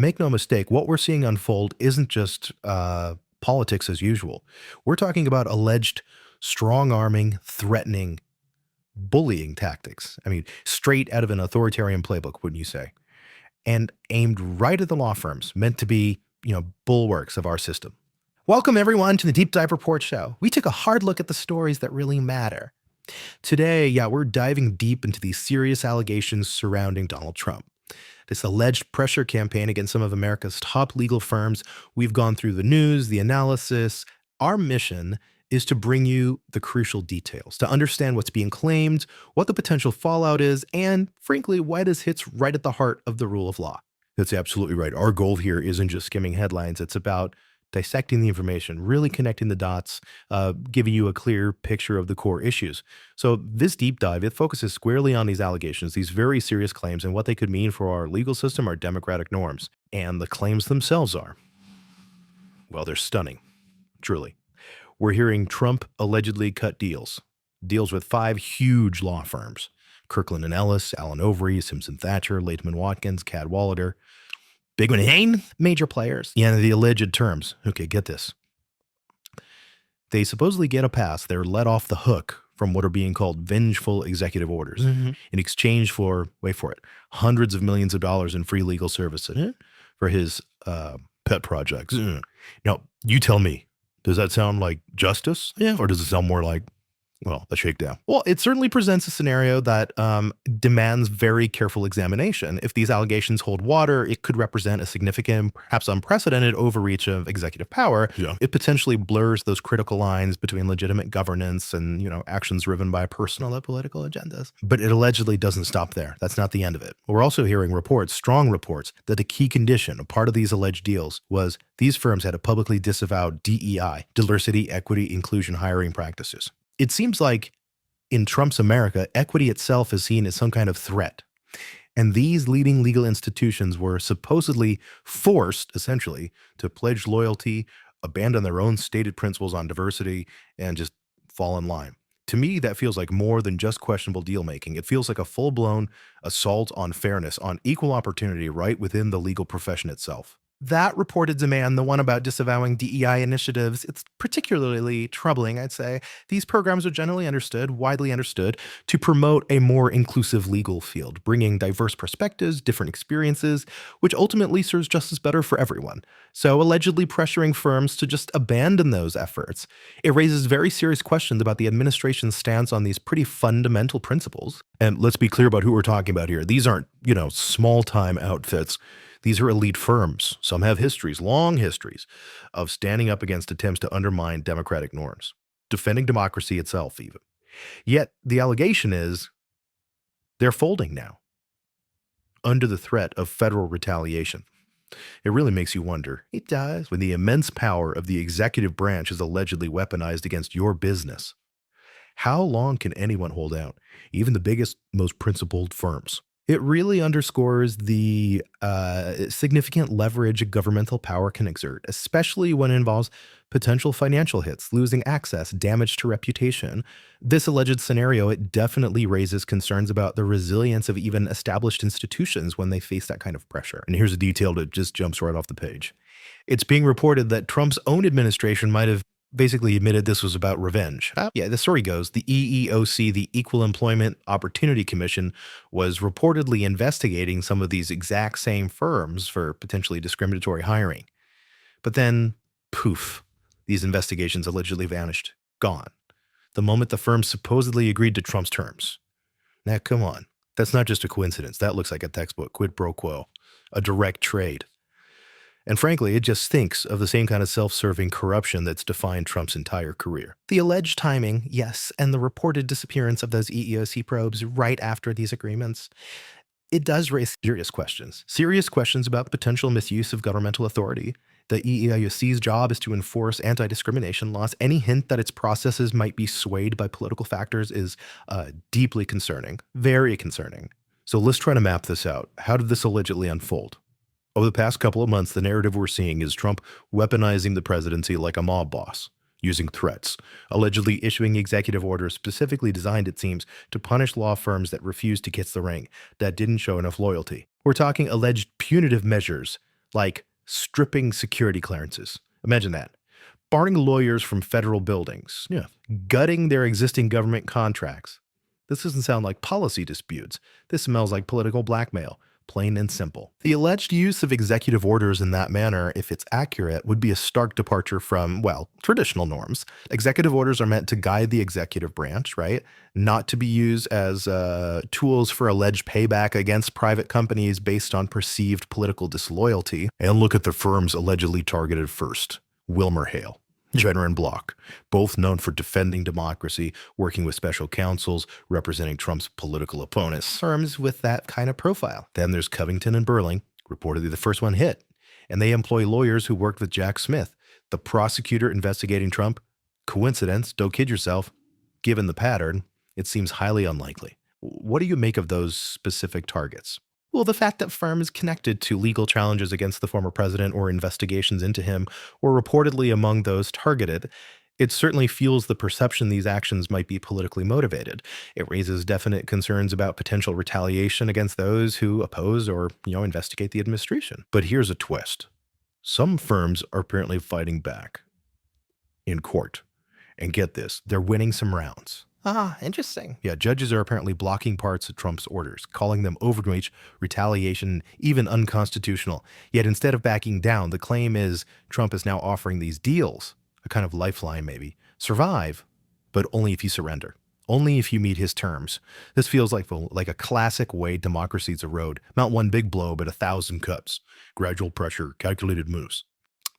Make no mistake, what we're seeing unfold isn't just politics as usual. We're talking about alleged strong-arming, threatening, bullying tactics. I mean, straight out of an authoritarian playbook, wouldn't you say? And aimed right at the law firms, meant to be, bulwarks of our system. Welcome, everyone, to the Deep Dive Report Show. We took a hard look at the stories that really matter. Today, we're diving deep into these serious allegations surrounding Donald Trump. This alleged pressure campaign against some of America's top legal firms. We've gone through the news, the analysis. Our mission is to bring you the crucial details, to understand what's being claimed, what the potential fallout is, and frankly, why this hits right at the heart of the rule of law. That's absolutely right. Our goal here isn't just skimming headlines. It's about dissecting the information, really connecting the dots, giving you a clear picture of the core issues. So this deep dive, it focuses squarely on these allegations, these very serious claims, and what they could mean for our legal system, our democratic norms. And the claims themselves are, well, they're stunning, truly. We're hearing Trump allegedly cut deals with 5 huge law firms: Kirkland & Ellis, Allen Overy, Simpson Thacher, Latham & Watkins, Cadwalader. Big name, major players. Yeah, the alleged terms. Okay, get this. They supposedly get a pass. They're let off the hook from what are being called vengeful executive orders in exchange for, wait for it, hundreds of millions of dollars in free legal services for his pet projects. Now, you tell me, does that sound like justice? Yeah. Or does it sound more like, well, a shakedown? Well, it certainly presents a scenario that demands very careful examination. If these allegations hold water, it could represent a significant, perhaps unprecedented overreach of executive power. Yeah. It potentially blurs those critical lines between legitimate governance and, actions driven by personal or political agendas. But it allegedly doesn't stop there. That's not the end of it. We're also hearing reports, strong reports, that a key condition, a part of these alleged deals, was these firms had to publicly disavow DEI, diversity, equity, inclusion, hiring practices. It seems like in Trump's America, equity itself is seen as some kind of threat. And these leading legal institutions were supposedly forced, essentially, to pledge loyalty, abandon their own stated principles on diversity, and just fall in line. To me, that feels like more than just questionable deal-making. It feels like a full-blown assault on fairness, on equal opportunity right within the legal profession itself. That reported demand, the one about disavowing DEI initiatives, it's particularly troubling, I'd say. These programs are generally understood, widely understood, to promote a more inclusive legal field, bringing diverse perspectives, different experiences, which ultimately serves justice better for everyone. So allegedly pressuring firms to just abandon those efforts, it raises very serious questions about the administration's stance on these pretty fundamental principles. And let's be clear about who we're talking about here. These aren't, small-time outfits. These are elite firms. Some have histories, long histories, of standing up against attempts to undermine democratic norms, defending democracy itself even. Yet the allegation is they're folding now under the threat of federal retaliation. It really makes you wonder. It does. When the immense power of the executive branch is allegedly weaponized against your business, how long can anyone hold out? Even the biggest, most principled firms. It really underscores the significant leverage governmental power can exert, especially when it involves potential financial hits, losing access, damage to reputation. This alleged scenario, it definitely raises concerns about the resilience of even established institutions when they face that kind of pressure. And here's a detail that just jumps right off the page. It's being reported that Trump's own administration might have basically admitted this was about revenge. The story goes, the EEOC, the Equal Employment Opportunity Commission, was reportedly investigating some of these exact same firms for potentially discriminatory hiring. But then, poof, these investigations allegedly vanished, gone, the moment the firms supposedly agreed to Trump's terms. Now, come on. That's not just a coincidence. That looks like a textbook quid pro quo, a direct trade. And frankly, it just stinks of the same kind of self-serving corruption that's defined Trump's entire career. The alleged timing, yes, and the reported disappearance of those EEOC probes right after these agreements, it does raise serious questions about the potential misuse of governmental authority. The EEOC's job is to enforce anti-discrimination laws. Any hint that its processes might be swayed by political factors is deeply concerning, very concerning. So let's try to map this out. How did this allegedly unfold? Over the past couple of months, the narrative we're seeing is Trump weaponizing the presidency like a mob boss, using threats, allegedly issuing executive orders specifically designed, it seems, to punish law firms that refused to kiss the ring, that didn't show enough loyalty. We're talking alleged punitive measures like stripping security clearances. Imagine that. Barring lawyers from federal buildings, yeah, gutting their existing government contracts. This doesn't sound like policy disputes. This smells like political blackmail, plain and simple. The alleged use of executive orders in that manner, if it's accurate, would be a stark departure from, well, traditional norms. Executive orders are meant to guide the executive branch, right? Not to be used as tools for alleged payback against private companies based on perceived political disloyalty. And look at the firms allegedly targeted first. WilmerHale, Jenner and Block, both known for defending democracy, working with special counsels, representing Trump's political opponents. Firms with that kind of profile. Then there's Covington and Burling, reportedly the first one hit. And they employ lawyers who worked with Jack Smith, the prosecutor investigating Trump. Coincidence? Don't kid yourself. Given the pattern, it seems highly unlikely. What do you make of those specific targets? Well, the fact that firms connected to legal challenges against the former president or investigations into him were reportedly among those targeted, it certainly fuels the perception these actions might be politically motivated. It raises definite concerns about potential retaliation against those who oppose or, investigate the administration. But here's a twist. Some firms are apparently fighting back in court. And get this, they're winning some rounds. Ah, interesting. Yeah, judges are apparently blocking parts of Trump's orders, calling them overreach, retaliation, even unconstitutional. Yet instead of backing down, the claim is Trump is now offering these deals, a kind of lifeline maybe. Survive, but only if you surrender. Only if you meet his terms. This feels like a classic way democracies erode. Not one big blow, but 1,000 cuts. Gradual pressure, calculated moves.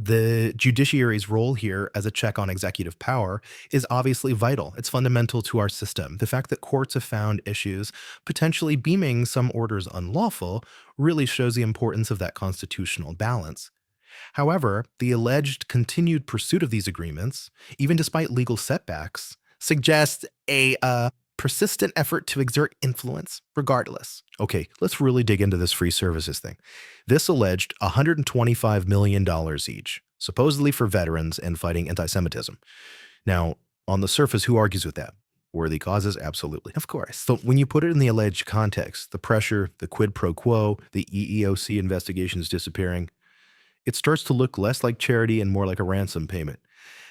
The judiciary's role here as a check on executive power is obviously vital. It's fundamental to our system. The fact that courts have found issues potentially deeming some orders unlawful really shows the importance of that constitutional balance. However, the alleged continued pursuit of these agreements, even despite legal setbacks, suggests a persistent effort to exert influence regardless. Okay, let's really dig into this free services thing. This alleged $125 million each, supposedly for veterans and fighting anti-Semitism. Now, on the surface, who argues with that? Worthy causes? Absolutely. Of course. So when you put it in the alleged context, the pressure, the quid pro quo, the EEOC investigations disappearing, it starts to look less like charity and more like a ransom payment.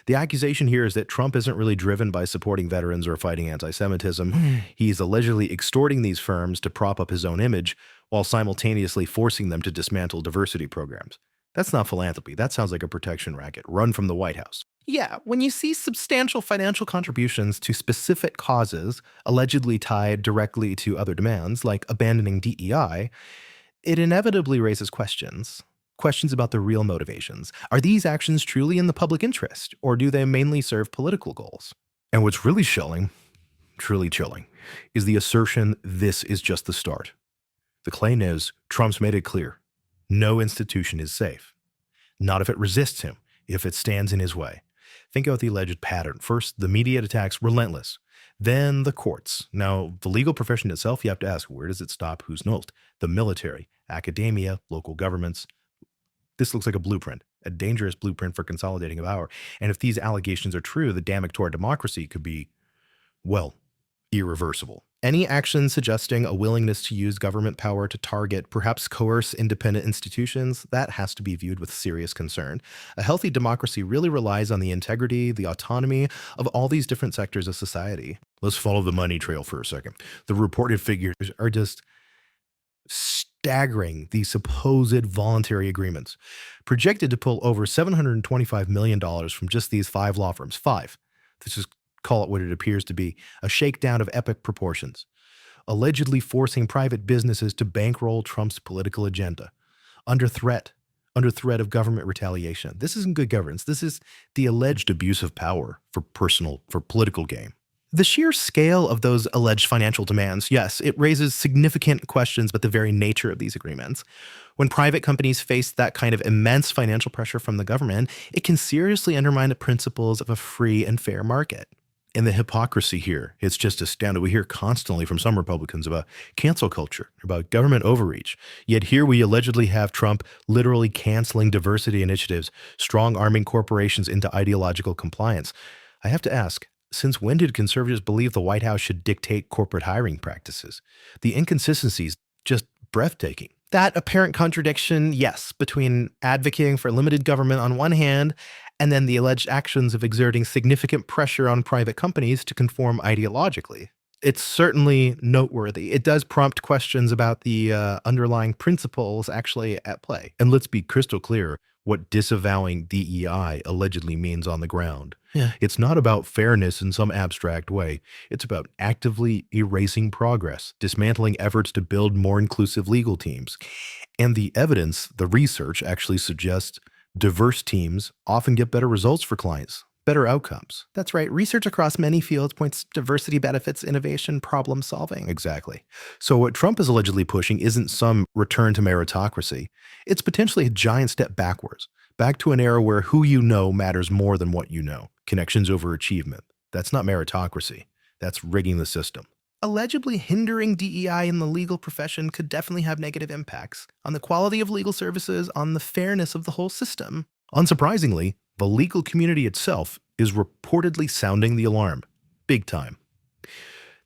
The accusation here is that Trump isn't really driven by supporting veterans or fighting anti-Semitism. He's allegedly extorting these firms to prop up his own image while simultaneously forcing them to dismantle diversity programs. That's not philanthropy. That sounds like a protection racket run from the White House. Yeah, when you see substantial financial contributions to specific causes allegedly tied directly to other demands, like abandoning DEI, it inevitably raises questions. Questions about the real motivations. Are these actions truly in the public interest, or do they mainly serve political goals? And what's really truly chilling, is the assertion this is just the start. The claim is Trump's made it clear, no institution is safe. Not if it resists him, if it stands in his way. Think about the alleged pattern. First, the media attacks, relentless. Then the courts. Now, the legal profession itself, you have to ask, where does it stop? Who's next? The military, academia, local governments. This looks like a blueprint, a dangerous blueprint for consolidating power. And if these allegations are true, the damage to our democracy could be, well, irreversible. Any action suggesting a willingness to use government power to target, perhaps coerce independent institutions, that has to be viewed with serious concern. A healthy democracy really relies on the integrity, the autonomy of all these different sectors of society. Let's follow the money trail for a second. The reported figures are just staggering, these supposed voluntary agreements, projected to pull over $725 million from just these 5 law firms. 5. Let's just call it what it appears to be, a shakedown of epic proportions, allegedly forcing private businesses to bankroll Trump's political agenda, under threat of government retaliation. This isn't good governance. This is the alleged abuse of power for political gain. The sheer scale of those alleged financial demands, yes, it raises significant questions about the very nature of these agreements. When private companies face that kind of immense financial pressure from the government, it can seriously undermine the principles of a free and fair market. And the hypocrisy here, it's just astounding. We hear constantly from some Republicans about cancel culture, about government overreach. Yet here we allegedly have Trump literally canceling diversity initiatives, strong-arming corporations into ideological compliance. I have to ask, since when did conservatives believe the White House should dictate corporate hiring practices? The inconsistencies just breathtaking. That apparent contradiction, yes, between advocating for limited government on one hand and then the alleged actions of exerting significant pressure on private companies to conform ideologically. It's certainly noteworthy. It does prompt questions about the underlying principles actually at play. And let's be crystal clear what disavowing DEI allegedly means on the ground. Yeah. It's not about fairness in some abstract way. It's about actively erasing progress, dismantling efforts to build more inclusive legal teams. And the evidence, the research actually suggests diverse teams often get better results for clients, better outcomes. That's right. Research across many fields points to diversity benefits innovation, problem solving. Exactly. So what Trump is allegedly pushing isn't some return to meritocracy. It's potentially a giant step backwards, back to an era where who you know matters more than what you know. Connections over achievement. That's not meritocracy. That's rigging the system. Allegedly hindering DEI in the legal profession could definitely have negative impacts on the quality of legal services, on the fairness of the whole system. Unsurprisingly, the legal community itself is reportedly sounding the alarm. Big time.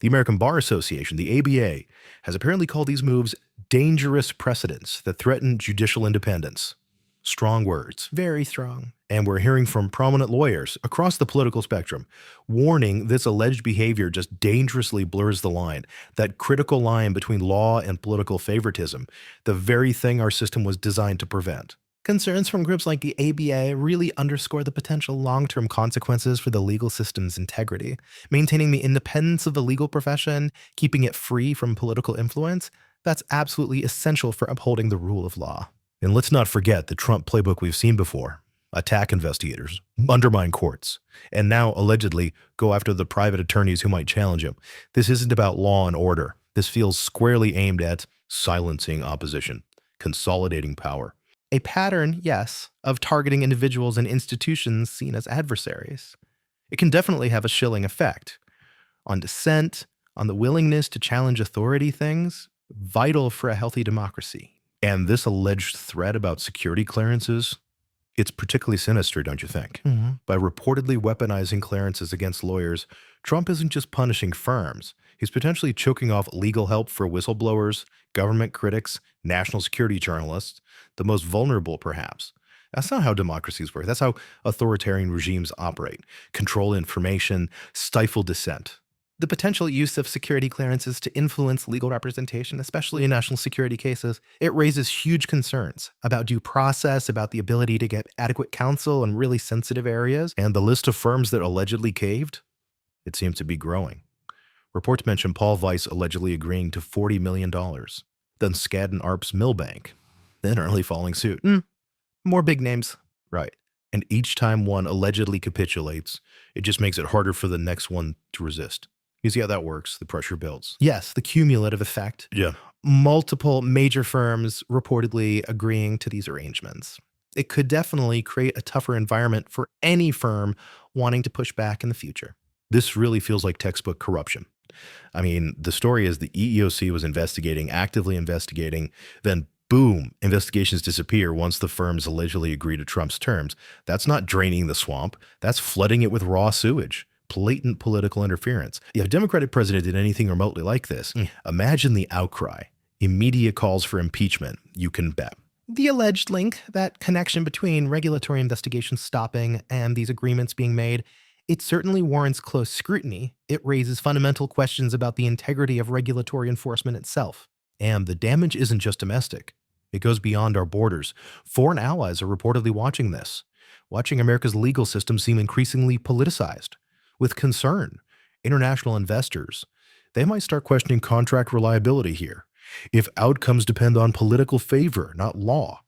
The American Bar Association, the ABA, has apparently called these moves dangerous precedents that threaten judicial independence. Strong words. Very strong. And we're hearing from prominent lawyers across the political spectrum warning this alleged behavior just dangerously blurs the line, that critical line between law and political favoritism, the very thing our system was designed to prevent. Concerns from groups like the ABA really underscore the potential long-term consequences for the legal system's integrity. Maintaining the independence of the legal profession, keeping it free from political influence, that's absolutely essential for upholding the rule of law. And let's not forget the Trump playbook we've seen before. Attack investigators, undermine courts, and now allegedly go after the private attorneys who might challenge him. This isn't about law and order. This feels squarely aimed at silencing opposition, consolidating power. A pattern, yes, of targeting individuals and institutions seen as adversaries. It can definitely have a chilling effect on dissent, on the willingness to challenge authority, things vital for a healthy democracy. And this alleged threat about security clearances, it's particularly sinister, don't you think? Mm-hmm. By reportedly weaponizing clearances against lawyers, Trump isn't just punishing firms. He's potentially choking off legal help for whistleblowers, government critics, national security journalists, the most vulnerable perhaps. That's not how democracies work. That's how authoritarian regimes operate. Control information, stifle dissent. The potential use of security clearances to influence legal representation, especially in national security cases, it raises huge concerns about due process, about the ability to get adequate counsel in really sensitive areas. And the list of firms that allegedly caved, it seems to be growing. Reports mention Paul Weiss allegedly agreeing to $40 million, then Skadden Arps Milbank, then early following suit. More big names. Right. And each time one allegedly capitulates, it just makes it harder for the next one to resist. You see how that works? The pressure builds. Yes, the cumulative effect. Yeah. Multiple major firms reportedly agreeing to these arrangements. It could definitely create a tougher environment for any firm wanting to push back in the future. This really feels like textbook corruption. I mean, the story is the EEOC was investigating, actively investigating, then boom, investigations disappear once the firms allegedly agree to Trump's terms. That's not draining the swamp. That's flooding it with raw sewage. Blatant political interference. If a Democratic president did anything remotely like this, imagine the outcry. Immediate calls for impeachment, you can bet. The alleged link, that connection between regulatory investigations stopping and these agreements being made, it certainly warrants close scrutiny. It raises fundamental questions about the integrity of regulatory enforcement itself. And the damage isn't just domestic. It goes beyond our borders. Foreign allies are reportedly watching this, watching America's legal system seem increasingly politicized. With concern, international investors, they might start questioning contract reliability here, if outcomes depend on political favor, not law.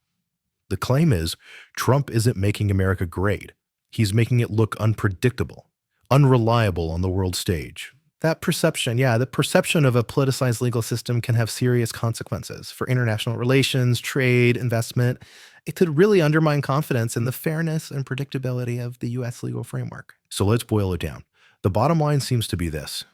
The claim is Trump isn't making America great. He's making it look unpredictable, unreliable on the world stage. That perception, the perception of a politicized legal system can have serious consequences for international relations, trade, investment. It could really undermine confidence in the fairness and predictability of the U.S. legal framework. So let's boil it down. The bottom line seems to be this.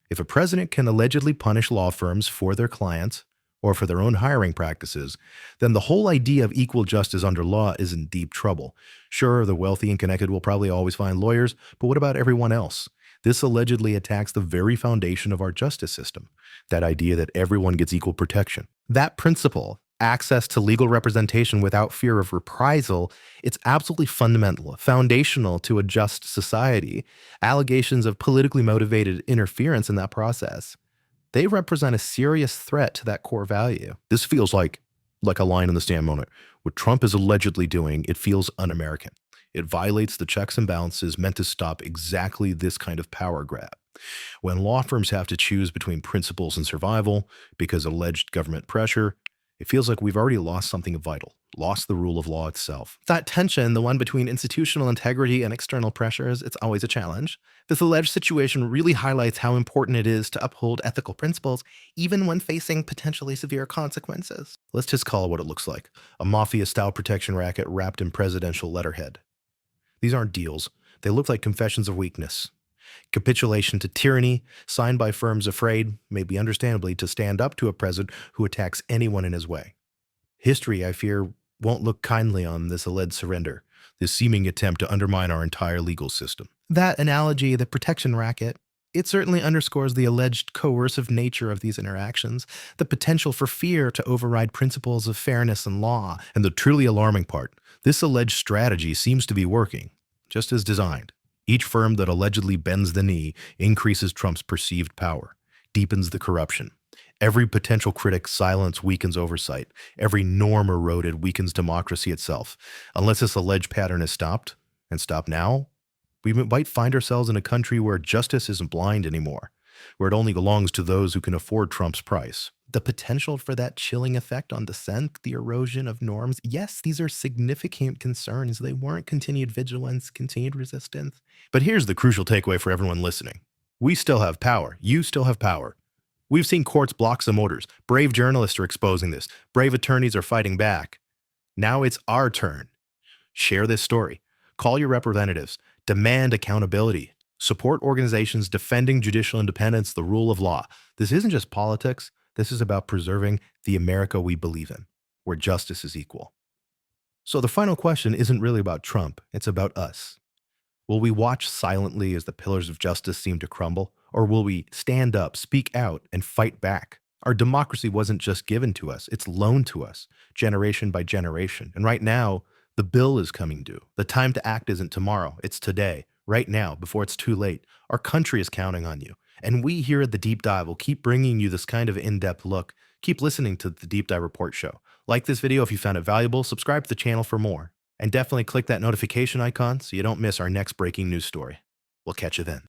If a president can allegedly punish law firms for their clients or for their own hiring practices, then the whole idea of equal justice under law is in deep trouble. Sure, the wealthy and connected will probably always find lawyers, but what about everyone else? This allegedly attacks the very foundation of our justice system, that idea that everyone gets equal protection. That principle, access to legal representation without fear of reprisal, it's absolutely fundamental, foundational to a just society. Allegations of politically motivated interference in that process, they represent a serious threat to that core value. This feels like a line in the stand moment. What Trump is allegedly doing, it feels un-American. It violates the checks and balances meant to stop exactly this kind of power grab. When law firms have to choose between principles and survival because of alleged government pressure, it feels like we've already lost something vital, lost the rule of law itself. That tension, the one between institutional integrity and external pressures, it's always a challenge. This alleged situation really highlights how important it is to uphold ethical principles, even when facing potentially severe consequences. Let's just call it what it looks like, a mafia-style protection racket wrapped in presidential letterhead. These aren't deals. They look like confessions of weakness. Capitulation to tyranny, signed by firms afraid, maybe understandably, to stand up to a president who attacks anyone in his way. History, I fear, won't look kindly on this alleged surrender, this seeming attempt to undermine our entire legal system. That analogy, the protection racket, it certainly underscores the alleged coercive nature of these interactions, the potential for fear to override principles of fairness and law. And the truly alarming part, this alleged strategy seems to be working, just as designed. Each firm that allegedly bends the knee increases Trump's perceived power, deepens the corruption. Every potential critic's silence weakens oversight. Every norm eroded weakens democracy itself. Unless this alleged pattern is stopped, and stopped now, we might find ourselves in a country where justice isn't blind anymore, where it only belongs to those who can afford Trump's price. The potential for that chilling effect on dissent, the erosion of norms, yes, these are significant concerns. They warrant continued vigilance, continued resistance. But here's the crucial takeaway for everyone listening. We still have power. You still have power. We've seen courts block some orders. Brave journalists are exposing this. Brave attorneys are fighting back. Now it's our turn. Share this story. Call your representatives. Demand accountability. Support organizations defending judicial independence, the rule of law. This isn't just politics. This is about preserving the America we believe in, where justice is equal. So the final question isn't really about Trump. It's about us. Will we watch silently as the pillars of justice seem to crumble? Or will we stand up, speak out, and fight back? Our democracy wasn't just given to us. It's loaned to us, generation by generation. And right now, the bill is coming due. The time to act isn't tomorrow. It's today, right now, before it's too late. Our country is counting on you. And we here at The Deep Dive will keep bringing you this kind of in-depth look. Keep listening to The Deep Dive Report Show. Like this video if you found it valuable, subscribe to the channel for more. And definitely click that notification icon so you don't miss our next breaking news story. We'll catch you then.